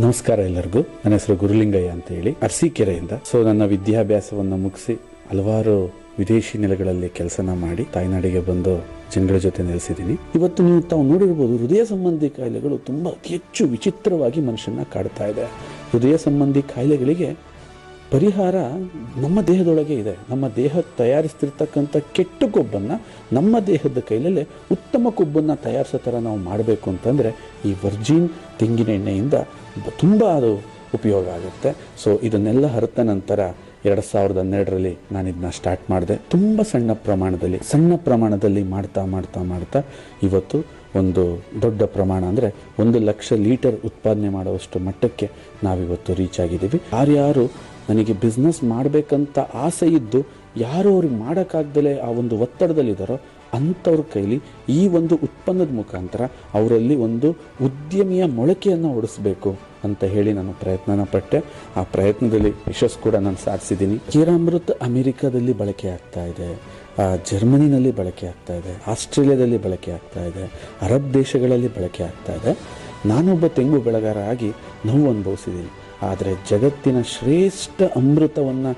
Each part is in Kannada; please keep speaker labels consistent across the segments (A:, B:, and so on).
A: ನಮಸ್ಕಾರ ಎಲ್ಲರಿಗೂ. ನನ್ನ ಹೆಸರು ಗುರುಲಿಂಗಯ್ಯ ಅಂತ ಹೇಳಿ, ಅರಸೀಕೆರೆಯಿಂದ. ನನ್ನ ವಿದ್ಯಾಭ್ಯಾಸವನ್ನು ಮುಗಿಸಿ ಹಲವಾರು ವಿದೇಶಿ ನೆಲೆಗಳಲ್ಲಿ ಕೆಲಸನ ಮಾಡಿ ತಾಯ್ನಾಡಿಗೆ ಬಂದು ಜನಗಳ ಜೊತೆ ನೆಲೆಸಿದ್ದೀನಿ. ಇವತ್ತು ನೀವು ತಾವು ನೋಡಿರ್ಬೋದು, ಹೃದಯ ಸಂಬಂಧಿ ಕಾಯಿಲೆಗಳು ತುಂಬಾ ಹೆಚ್ಚು ವಿಚಿತ್ರವಾಗಿ ಮನುಷ್ಯನ ಕಾಡ್ತಾ ಇದೆ. ಹೃದಯ ಸಂಬಂಧಿ ಕಾಯಿಲೆಗಳಿಗೆ ಪರಿಹಾರ ನಮ್ಮ ದೇಹದೊಳಗೆ ಇದೆ. ನಮ್ಮ ದೇಹ ತಯಾರಿಸ್ತಿರ್ತಕ್ಕಂಥ ಕೆಟ್ಟ ಕೊಬ್ಬನ್ನು ನಮ್ಮ ದೇಹದ ಕೈಲಲ್ಲೇ ಉತ್ತಮ ಕೊಬ್ಬನ್ನು ತಯಾರಿಸೋ ಥರ ನಾವು ಮಾಡಬೇಕು ಅಂತಂದರೆ ಈ ವರ್ಜಿನ್ ತೆಂಗಿನ ಎಣ್ಣೆಯಿಂದ ತುಂಬ ಅದು ಉಪಯೋಗ ಆಗುತ್ತೆ. ಇದನ್ನೆಲ್ಲ ಹರಿತ ನಂತರ 2012ರಲ್ಲಿ ನಾನು ಇದನ್ನ ಸ್ಟಾರ್ಟ್ ಮಾಡಿದೆ. ತುಂಬ ಸಣ್ಣ ಪ್ರಮಾಣದಲ್ಲಿ ಮಾಡ್ತಾ ಇವತ್ತು ಒಂದು ದೊಡ್ಡ ಪ್ರಮಾಣ ಅಂದರೆ 1 ಲಕ್ಷ ಲೀಟರ್ ಉತ್ಪಾದನೆ ಮಾಡುವಷ್ಟು ಮಟ್ಟಕ್ಕೆ ನಾವಿವತ್ತು ರೀಚ್ ಆಗಿದ್ದೀವಿ. ಯಾರ್ಯಾರು ನನಗೆ ಬಿಸ್ನೆಸ್ ಮಾಡಬೇಕಂತ ಆಸೆ ಇದ್ದು ಯಾರು ಅವ್ರಿಗೆ ಮಾಡೋಕ್ಕಾಗ್ದಲೇ ಆ ಒಂದು ಒತ್ತಡದಲ್ಲಿದ್ದಾರೋ ಅಂಥವ್ರ ಕೈಲಿ ಈ ಒಂದು ಉತ್ಪನ್ನದ ಮುಖಾಂತರ ಅವರಲ್ಲಿ ಒಂದು ಉದ್ಯಮಿಯ ಮೊಳಕೆಯನ್ನು ಹೊಡಿಸ್ಬೇಕು ಅಂತ ಹೇಳಿ ನಾನು ಪ್ರಯತ್ನನ ಪಟ್ಟೆ. ಆ ಪ್ರಯತ್ನದಲ್ಲಿ ಯಶಸ್ಸು ಕೂಡ ನಾನು ಸಾಧಿಸಿದ್ದೀನಿ. ಜೀರಾಮೃತ ಅಮೆರಿಕಾದಲ್ಲಿ ಬಳಕೆ ಆಗ್ತಾ ಇದೆ, ಜರ್ಮನಿನಲ್ಲಿ ಬಳಕೆ ಆಗ್ತಾ ಇದೆ, ಆಸ್ಟ್ರೇಲಿಯಾದಲ್ಲಿ ಬಳಕೆ ಆಗ್ತಾ ಇದೆ, ಅರಬ್ ದೇಶಗಳಲ್ಲಿ ಬಳಕೆ ಆಗ್ತಾ ಇದೆ. ನಾನೊಬ್ಬ ತೆಂಗು ಬೆಳೆಗಾರ ಆಗಿ ನೋವು ಅನುಭವಿಸಿದ್ದೀನಿ. ಆದರೆ ಜಗತ್ತಿನ ಶ್ರೇಷ್ಠ ಅಮೃತವನ್ನು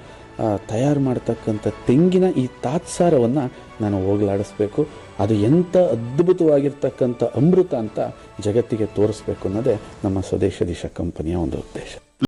A: ತಯಾರು ಮಾಡ್ತಕ್ಕಂಥ ತೆಂಗಿನ ಈ ತಾತ್ಸಾರವನ್ನು ನಾನು ಹೋಗಲಾಡಿಸ್ಬೇಕು. ಅದು ಎಂಥ ಅದ್ಭುತವಾಗಿರ್ತಕ್ಕಂಥ ಅಮೃತ ಅಂತ ಜಗತ್ತಿಗೆ ತೋರಿಸ್ಬೇಕು ಅನ್ನೋದೇ ನಮ್ಮ ಸ್ವದೇಶ ದಿಶಾ ಕಂಪನಿಯ ಒಂದು ಉದ್ದೇಶ.